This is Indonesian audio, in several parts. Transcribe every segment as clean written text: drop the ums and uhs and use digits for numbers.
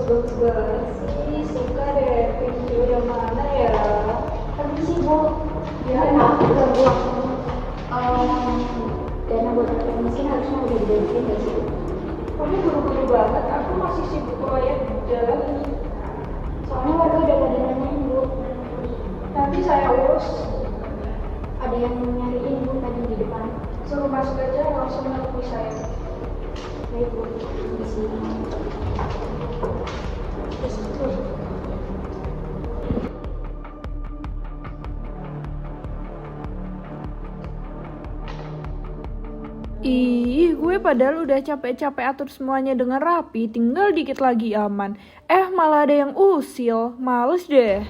Bagus banget sih, suka deh video yang mana ya? Tapi sih Bu, ya aku udah buat dana buat rakyat miskin harusnya udah dibagiin gak sih? Kamu buru-buru banget, aku masih sibuk proyek jalan ini. Soalnya warga udah pada nanyain Bu. Nanti saya urus. Ada yang nyariin Bu tadi di depan. Suruh masuk aja, langsung menemui saya. Baik Bu, di sini. Ih, gue padahal udah capek-capek atur semuanya dengan rapi, tinggal dikit lagi aman. Malah ada yang usil, males deh.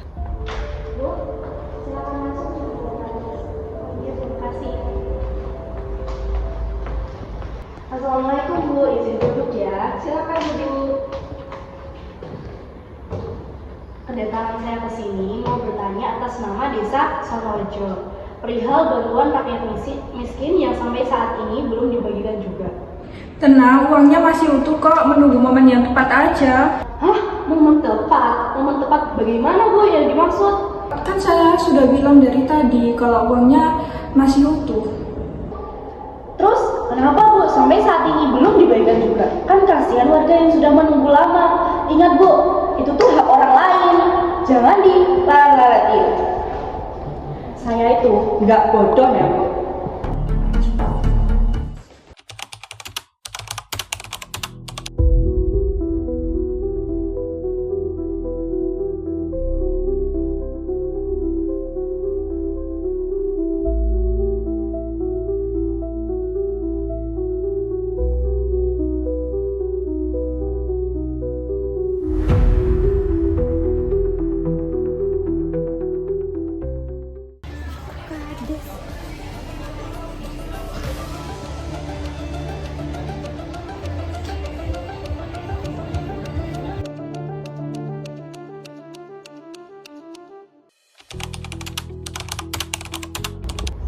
Bu, silakan masuk. Iya, terima kasih. Assalamualaikum Bu, izin duduk ya. Silakan duduk. Kedatangan saya ke sini mau bertanya atas nama Desa Sonorejo. Perihal bantuan rakyat miskin yang sampai saat ini belum dibagikan juga. Tenang, uangnya masih utuh kok, menunggu momen yang tepat aja. Hah? Momen tepat? Momen tepat bagaimana Bu yang dimaksud? Kan saya sudah bilang dari tadi kalau uangnya masih utuh. Terus kenapa Bu sampai saat ini belum dibagikan juga? Kan kasihan warga yang sudah menunggu lama. Ingat Bu, itu tuh hak orang lain. Jangan dilalaikan. Saya itu nggak bodoh ya Bu.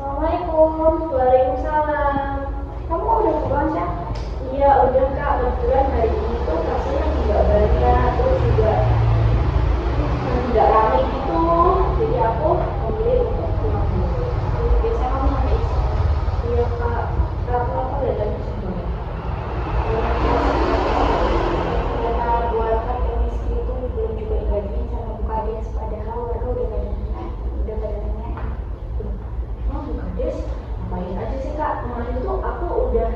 Assalamualaikum. Waalaikumsalam. Kamu udah pulang ya? Iya udah Kak, kebetulan hari ini tuh kasirnya tidak banyak, terus juga nggak ramai gitu, jadi aku memilih untuk pulang dulu. Biasanya kamu sampai isi? Iya Kak, aku udah dari sini. Karena buat rakyat miskin itu belum juga dibagiin sama Bukades, padahal warga udah pada nanya. Emang Bukades? Ngapain aja sih Kak? Kemarin tuh aku udah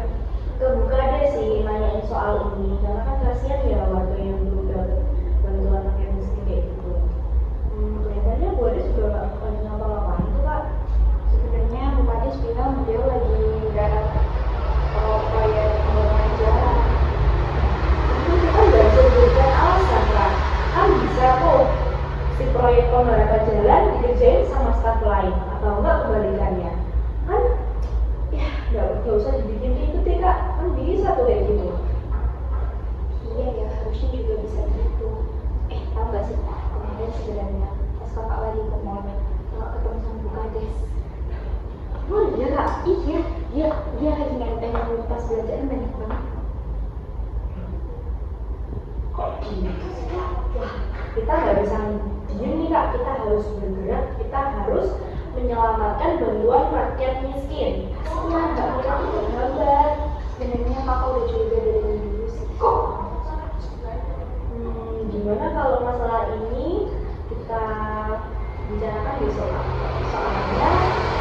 ke Bukades sih nanyain soal ini, karena kan kasihan ya warga yang belum dapat bantuan rakyat miskin kayak gitu. Kelihatannya Bukades juga nggak bukan ngapa-ngapain tuh Kak. Sebenarnya Bukades bilang dia lagi garap proyek pembangunan jalan. Itu kita nggak bisa berikan alasan Kak. Kan bisa kok si proyek pembangunan jalan dikerjain sama staf lain atau enggak kebalikannya. Kan ya nggak usah dibikin ribet deh Kak, kan bisa tuh kayak gitu. Iya ya, harusnya juga bisa gitu. Tahu nggak sih kemarin sebenarnya pas kakak lagi ke mall kakak ketemu sama Bukades. Oh iya Kak, dia lagi nenteng pas belanjaan banyak banget. Kok gitu sih Kak? Wah, kita nggak bisa diem nih Kak, kita harus bergerak, kita harus menyelamatkan bantuan rakyat miskin. Kasihan Mbak Mira udah gambar. Sebenarnya kakak udah curiga dari dulu sih. Kok gimana kalau masalah ini kita bicarakan besok? Soalnya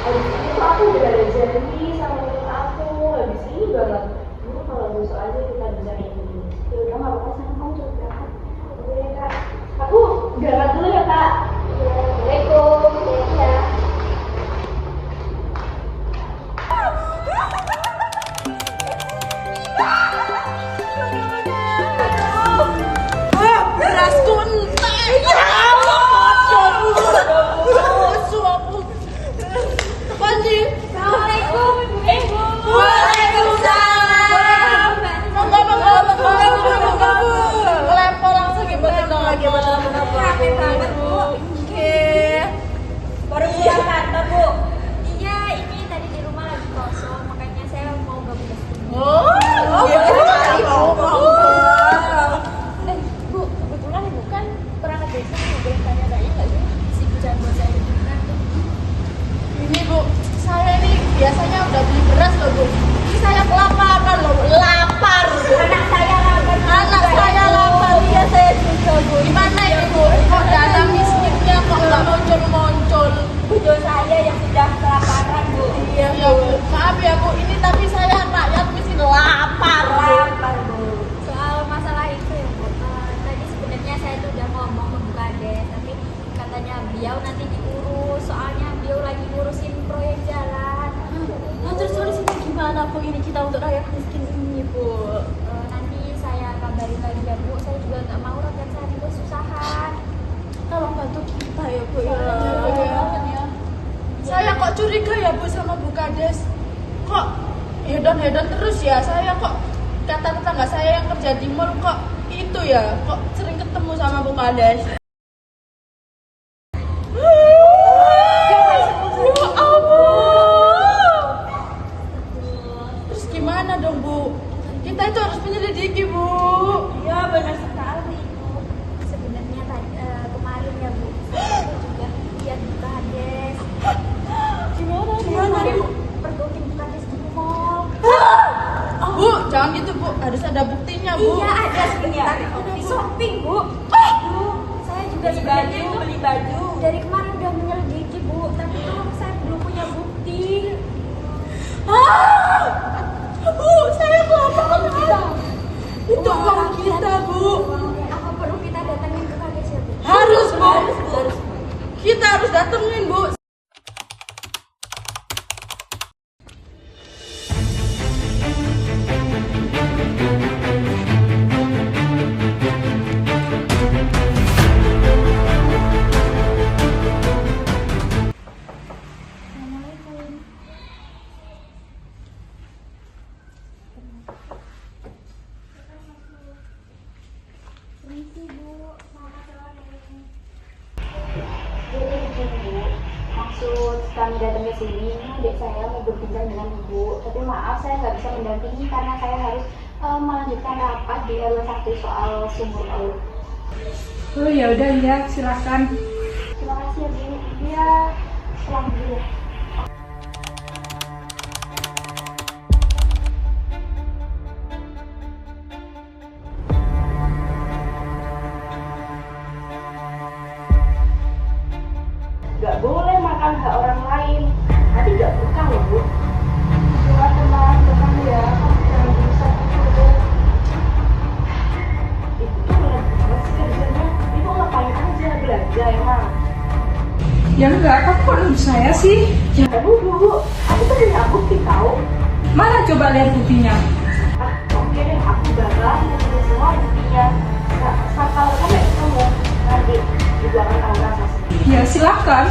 habis ini tuh aku udah ada janji sama temen aku, habis ini banget. Ini kalau besok aja kita bicarain ini. Ya udah nggak apa-apa, sana kamu coba berangkat. Oke ya kak, aku berangkat dulu ya kak. Ya, assalamualaikum. Ya. Berasku entek. Ya Assalamualaikum ibu. Waalaikumsalam. Lempar langsung ibu tenang lagi Capek banget bu. Oke. Baru pulang kantor bu. Iya, ini tadi di rumah lagi kosong, makanya saya mau gabung ke sini. Bu, kebetulan ibu kan perangkat desa, boleh tanya-tanya nggak sih si Bu Jago saya di mana tuh? Ini Bu, saya ini biasanya udah beli beras loh Bu. Ini saya kelaparan loh, lapar. Anak saya lapar. Anak saya lapar, iya saya juga Bu. Gimana ini Bu? Kok dana miskinnya kok nggak muncul-muncul? Bu saya yang sudah kelaparan bu. Iya Bu, maaf ya Bu, ini tapi saya rakyat miskin lapar Bu. Lapar bu. Soal masalah itu ya Bu, tadi sebenarnya saya tuh udah ngomong ke Bu Kades, tapi katanya beliau nanti diurus, soalnya beliau lagi ngurusin proyek jalan. Nah terus solusinya gimana Bu ini kita untuk rakyat miskin ini Bu? Nanti saya kabarin lagi ya Bu, saya juga nggak mau rakyat saya itu kesusahan. Tolong bantu kita ya Bu ya. Iya. Saya kok curiga ya Bu sama Bu Kades. Kok hedon-hedon terus ya? Saya kok kata tetangga saya yang kerja di mall kok itu ya, kok sering ketemu sama Bu Kades. Ya ampun. Terus gimana dong Bu? Kita itu harus menyelidiki Bu. Iya benar sekali bu. Sebenarnya kemarin ya Bu, saya tuh juga lihat Bu Kades. Gimana Bu? Pergokin Bu Kades di mall. Bu, jangan gitu Bu, harus ada buktinya Bu. Iya ada Iya. di shopping Bu. Saya juga Beli sebenarnya baju, tuh beli baju. dari kemarin udah menyelidiki Bu, tapi tuh saya belum punya bukti. Bu, saya kelaparan kita. Itu uang kita Bu. Apa perlu kita datangin ke Kades ya Bu? Harus Bu. Harus. Kita harus datengin Bu. Jadi begini bu, maksud kami datang ke sini, adik saya mau berbincang dengan ibu. Tapi maaf saya nggak bisa mendampingi karena saya harus melanjutkan rapat di RW1 soal sumur air. Oh ya udah ya, silakan. Terima kasih ya bu. Dia pulang dulu ya. Gak boleh makan hak orang lain. Nanti gak buka loh bu. Cuma tenang ya, kamu jangan bisa gitu. Ibu tuh bener banget sih kerjanya. Ibu ngapain aja, belanja emang. Ya enggak, kamu kok nuduh saya sih? Ya bu, aku tuh punya bukti tahu. Mana coba lihat buktinya? Oke deh, aku bakal ngasih semua buktinya. Kalau kamu ketemu nanti ibu akan tahu rasa sendiri. Ya silakan.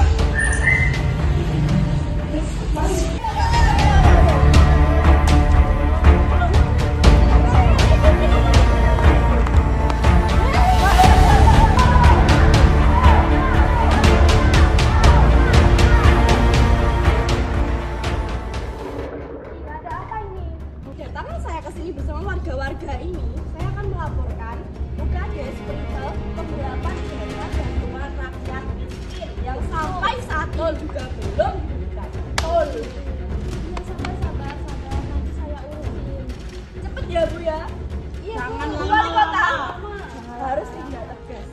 Kedatangan saya ke sini bersama warga-warga ini, saya akan melaporkan Bu Kades perihal pemberlakuan jasa bantuan rakyat miskin yang sampai saat ini juga belum diberikan. Tol. Ya sabar, nanti saya urusin. Cepet ya Bu ya. Iya, Jangan Bu. wali kota harus tindak tegas.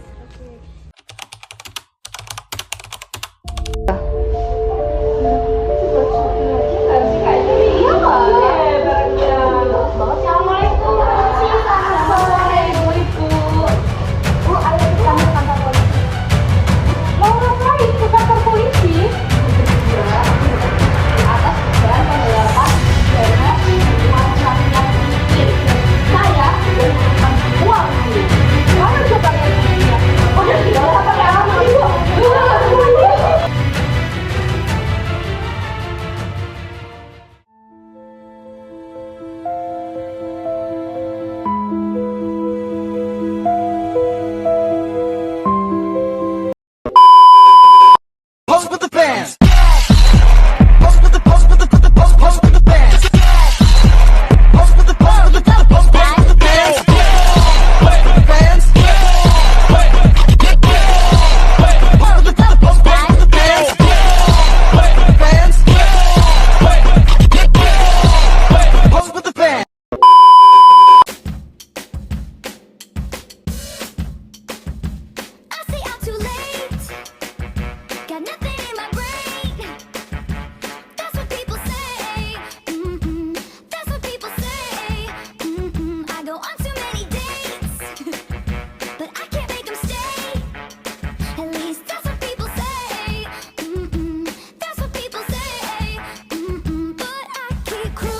cruel.